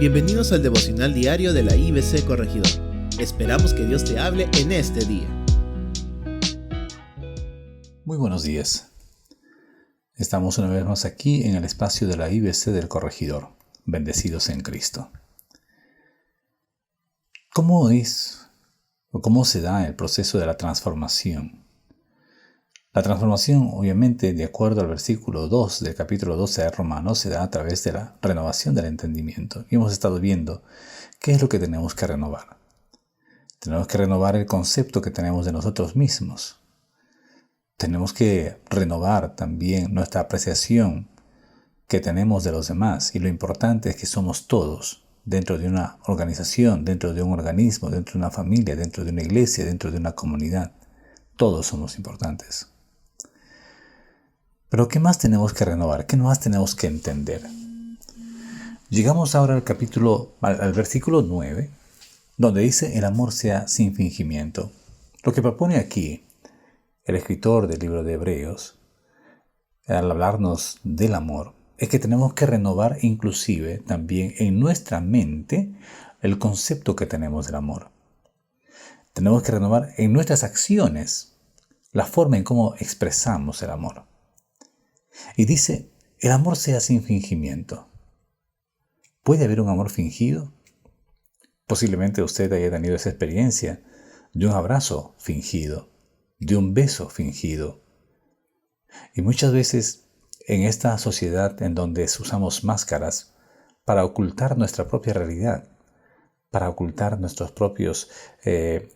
Bienvenidos al devocional diario de la IBC Corregidor. Esperamos que Dios te hable en este día. Muy buenos días. Estamos una vez más aquí en el espacio de la IBC del Corregidor, bendecidos en Cristo. ¿Cómo es o cómo se da el proceso de la transformación? La transformación, obviamente, de acuerdo al versículo 2 del capítulo 12 de Romanos, se da a través de la renovación del entendimiento. Y hemos estado viendo qué es lo que tenemos que renovar. Tenemos que renovar el concepto que tenemos de nosotros mismos. Tenemos que renovar también nuestra apreciación que tenemos de los demás. Y lo importante es que somos todos, dentro de una organización, dentro de un organismo, dentro de una familia, dentro de una iglesia, dentro de una comunidad. Todos somos importantes. Pero ¿qué más tenemos que renovar? ¿Qué más tenemos que entender? Llegamos ahora al versículo 9, donde dice: el amor sea sin fingimiento. Lo que propone aquí el escritor del libro de Hebreos, al hablarnos del amor, es que tenemos que renovar inclusive también en nuestra mente el concepto que tenemos del amor. Tenemos que renovar en nuestras acciones la forma en cómo expresamos el amor. Y dice: el amor sea sin fingimiento. ¿Puede haber un amor fingido? Posiblemente usted haya tenido esa experiencia de un abrazo fingido, de un beso fingido. Y muchas veces en esta sociedad en donde usamos máscaras para ocultar nuestra propia realidad, para ocultar nuestros propios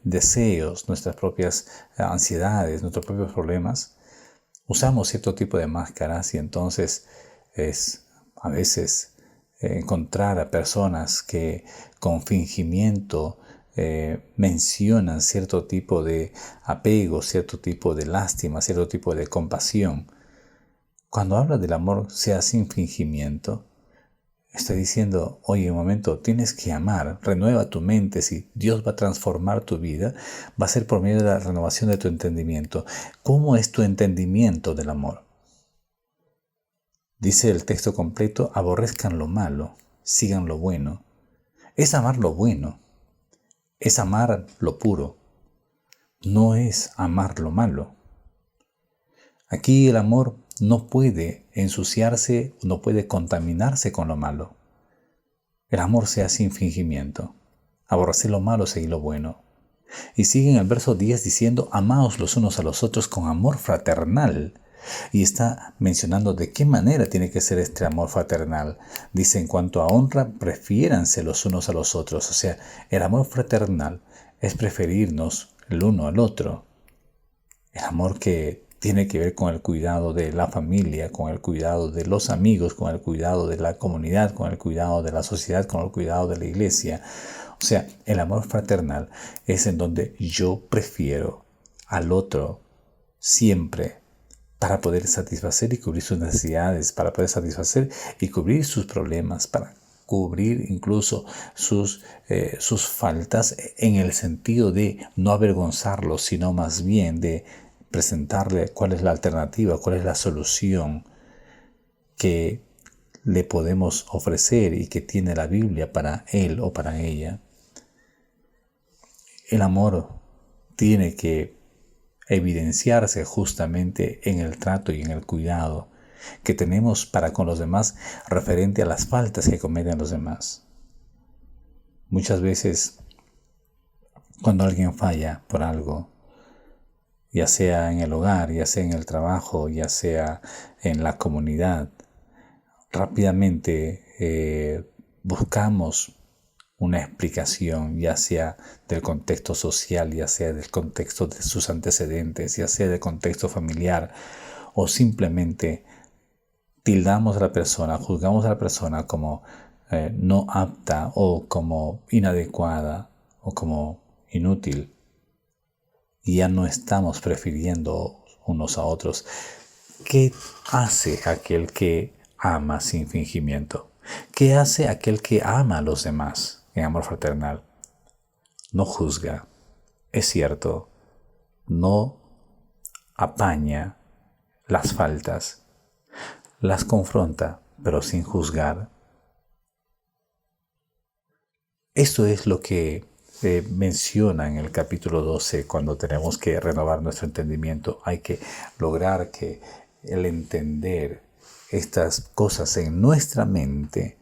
deseos, nuestras propias ansiedades, nuestros propios problemas, usamos cierto tipo de máscaras y entonces es a veces encontrar a personas que con fingimiento mencionan cierto tipo de apego, cierto tipo de lástima, cierto tipo de compasión. Cuando habla del amor sea sin fingimiento, está diciendo: oye, un momento, tienes que amar, renueva tu mente. Si Dios va a transformar tu vida, va a ser por medio de la renovación de tu entendimiento. ¿Cómo es tu entendimiento del amor? Dice el texto completo: aborrezcan lo malo, sigan lo bueno. Es amar lo bueno, es amar lo puro, no es amar lo malo. Aquí el amor no puede ensuciarse, no puede contaminarse con lo malo. El amor sea sin fingimiento. Aborrecer lo malo, seguir lo bueno. Y sigue en el verso 10 diciendo: amaos los unos a los otros con amor fraternal. Y está mencionando de qué manera tiene que ser este amor fraternal. Dice: en cuanto a honra, prefiéranse los unos a los otros. O sea, el amor fraternal es preferirnos el uno al otro. El amor que tiene que ver con el cuidado de la familia, con el cuidado de los amigos, con el cuidado de la comunidad, con el cuidado de la sociedad, con el cuidado de la iglesia. O sea, el amor fraternal es en donde yo prefiero al otro siempre para poder satisfacer y cubrir sus necesidades, para poder satisfacer y cubrir sus problemas, para cubrir incluso sus faltas, en el sentido de no avergonzarlos, sino más bien de presentarle cuál es la alternativa, cuál es la solución que le podemos ofrecer y que tiene la Biblia para él o para ella. El amor tiene que evidenciarse justamente en el trato y en el cuidado que tenemos para con los demás referente a las faltas que cometen los demás. Muchas veces, cuando alguien falla por algo, ya sea en el hogar, ya sea en el trabajo, ya sea en la comunidad, rápidamente buscamos una explicación, ya sea del contexto social, ya sea del contexto de sus antecedentes, ya sea del contexto familiar, o simplemente tildamos a la persona, juzgamos a la persona como no apta o como inadecuada o como inútil. Y ya no estamos prefiriendo unos a otros. ¿Qué hace aquel que ama sin fingimiento? ¿Qué hace aquel que ama a los demás en amor fraternal? No juzga, es cierto, no apaña las faltas, las confronta, pero sin juzgar. Esto es lo que menciona en el capítulo 12 cuando tenemos que renovar nuestro entendimiento. Hay que lograr que el entender estas cosas en nuestra mente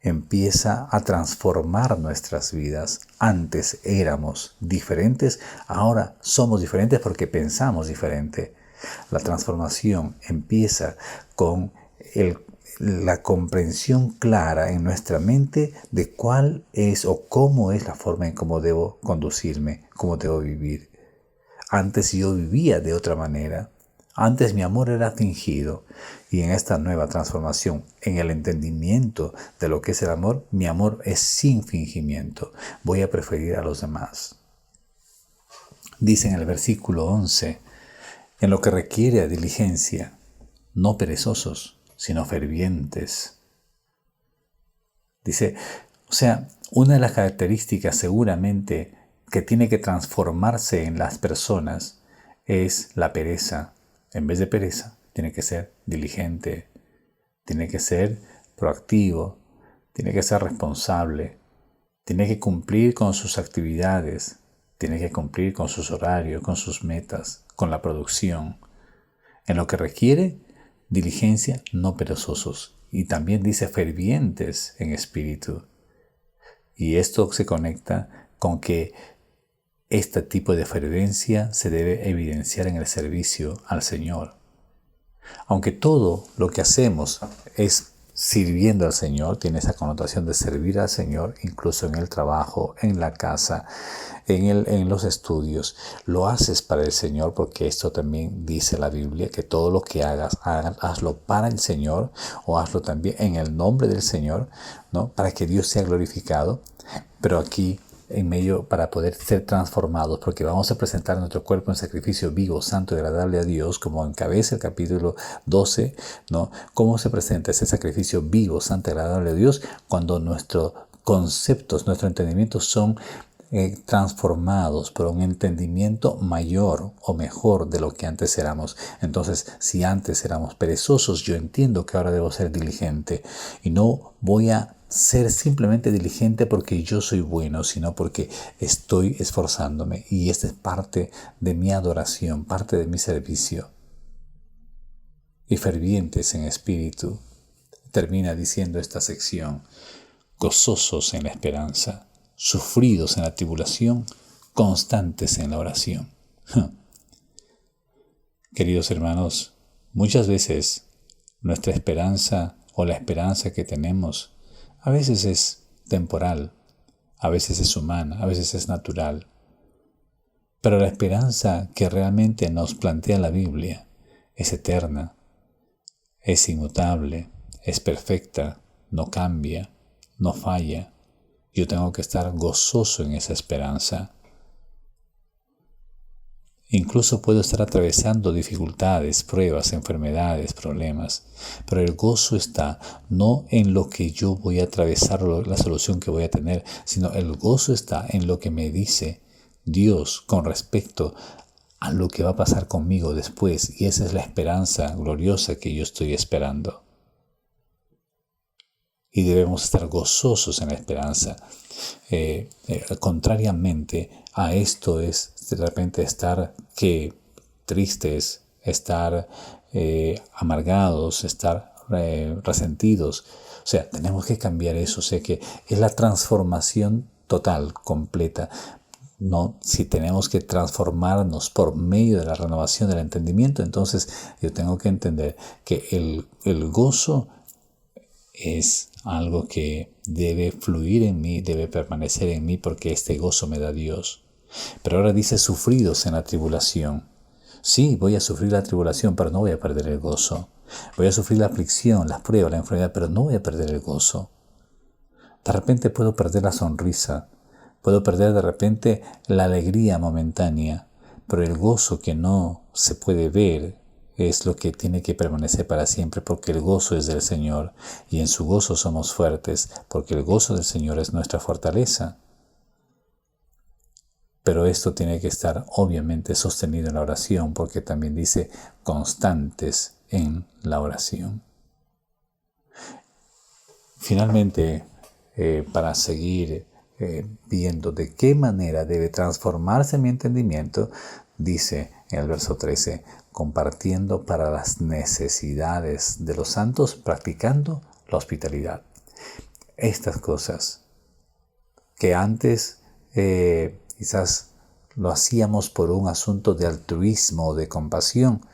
empieza a transformar nuestras vidas. Antes éramos diferentes, ahora somos diferentes porque pensamos diferente. La transformación empieza con la comprensión clara en nuestra mente de cuál es o cómo es la forma en cómo debo conducirme, cómo debo vivir. Antes yo vivía de otra manera. Antes mi amor era fingido, y en esta nueva transformación, en el entendimiento de lo que es el amor, mi amor es sin fingimiento. Voy a preferir a los demás. Dice en el versículo 11, en lo que requiere diligencia, no perezosos, sino fervientes. Dice, o sea, una de las características seguramente que tiene que transformarse en las personas es la pereza. En vez de pereza, tiene que ser diligente, tiene que ser proactivo, tiene que ser responsable, tiene que cumplir con sus actividades, tiene que cumplir con sus horarios, con sus metas, con la producción. En lo que requiere diligencia, no perezosos. Y también dice fervientes en espíritu. Y esto se conecta con que este tipo de fervencia se debe evidenciar en el servicio al Señor. Aunque todo lo que hacemos es sirviendo al Señor, tiene esa connotación de servir al Señor, incluso en el trabajo, en la casa, en los estudios. Lo haces para el Señor, porque esto también dice la Biblia, que todo lo que hagas, hazlo para el Señor, o hazlo también en el nombre del Señor, ¿no? Para que Dios sea glorificado. Pero aquí en medio, para poder ser transformados, porque vamos a presentar nuestro cuerpo en sacrificio vivo, santo y agradable a Dios, como encabeza el capítulo 12, ¿no? ¿Cómo se presenta ese sacrificio vivo, santo y agradable a Dios? Cuando nuestros conceptos, nuestro entendimiento son transformados por un entendimiento mayor o mejor de lo que antes éramos. Entonces, si antes éramos perezosos, yo entiendo que ahora debo ser diligente, y no voy a ser simplemente diligente porque yo soy bueno, sino porque estoy esforzándome, y esta es parte de mi adoración, parte de mi servicio. Y fervientes en espíritu, termina diciendo esta sección, gozosos en la esperanza, sufridos en la tribulación, constantes en la oración. Queridos hermanos, muchas veces nuestra esperanza o la esperanza que tenemos a veces es temporal, a veces es humana, a veces es natural. Pero la esperanza que realmente nos plantea la Biblia es eterna, es inmutable, es perfecta, no cambia, no falla. Yo tengo que estar gozoso en esa esperanza. Incluso puedo estar atravesando dificultades, pruebas, enfermedades, problemas, pero el gozo está no en lo que yo voy a atravesar, la solución que voy a tener, sino el gozo está en lo que me dice Dios con respecto a lo que va a pasar conmigo después, y esa es la esperanza gloriosa que yo estoy esperando. Y debemos estar gozosos en la esperanza. Contrariamente a esto es de repente estar tristes, estar amargados, estar resentidos. O sea, tenemos que cambiar eso. O sea, que es la transformación total, completa. No, si tenemos que transformarnos por medio de la renovación del entendimiento, entonces yo tengo que entender que el gozo es algo que debe fluir en mí, debe permanecer en mí, porque este gozo me da Dios. Pero ahora dice sufridos en la tribulación. Sí, voy a sufrir la tribulación, pero no voy a perder el gozo. Voy a sufrir la aflicción, las pruebas, la enfermedad, pero no voy a perder el gozo. De repente puedo perder la sonrisa, puedo perder de repente la alegría momentánea, pero el gozo que no se puede ver es lo que tiene que permanecer para siempre, porque el gozo es del Señor, y en su gozo somos fuertes, porque el gozo del Señor es nuestra fortaleza. Pero esto tiene que estar obviamente sostenido en la oración, porque también dice constantes en la oración. Finalmente, para seguir viendo de qué manera debe transformarse mi entendimiento, dice en el verso 13, compartiendo para las necesidades de los santos, practicando la hospitalidad. Estas cosas que antes quizás lo hacíamos por un asunto de altruismo o de compasión,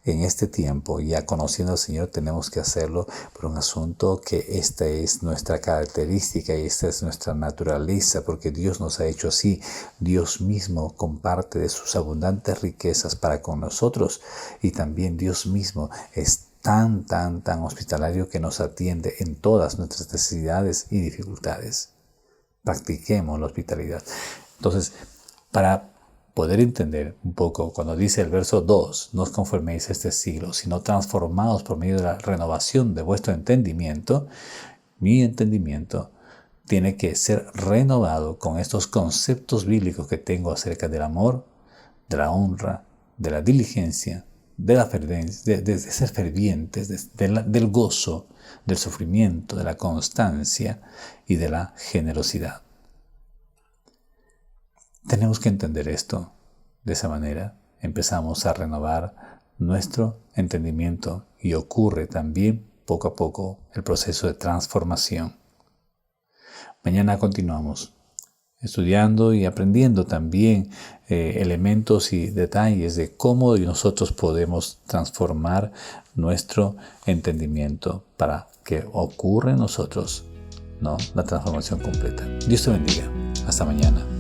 en este tiempo, ya conociendo al Señor, tenemos que hacerlo por un asunto que esta es nuestra característica y esta es nuestra naturaleza, porque Dios nos ha hecho así. Dios mismo comparte de sus abundantes riquezas para con nosotros, y también Dios mismo es tan hospitalario que nos atiende en todas nuestras necesidades y dificultades. Practiquemos la hospitalidad. Entonces, para poder entender un poco, cuando dice el verso 2, no os conforméis a este siglo, sino transformados por medio de la renovación de vuestro entendimiento, mi entendimiento tiene que ser renovado con estos conceptos bíblicos que tengo acerca del amor, de la honra, de la diligencia, de la fervencia, de ser fervientes, del gozo, del sufrimiento, de la constancia y de la generosidad. Tenemos que entender esto. De esa manera empezamos a renovar nuestro entendimiento y ocurre también poco a poco el proceso de transformación. Mañana continuamos estudiando y aprendiendo también elementos y detalles de cómo nosotros podemos transformar nuestro entendimiento para que ocurra en nosotros, ¿no?, la transformación completa. Dios te bendiga. Hasta mañana.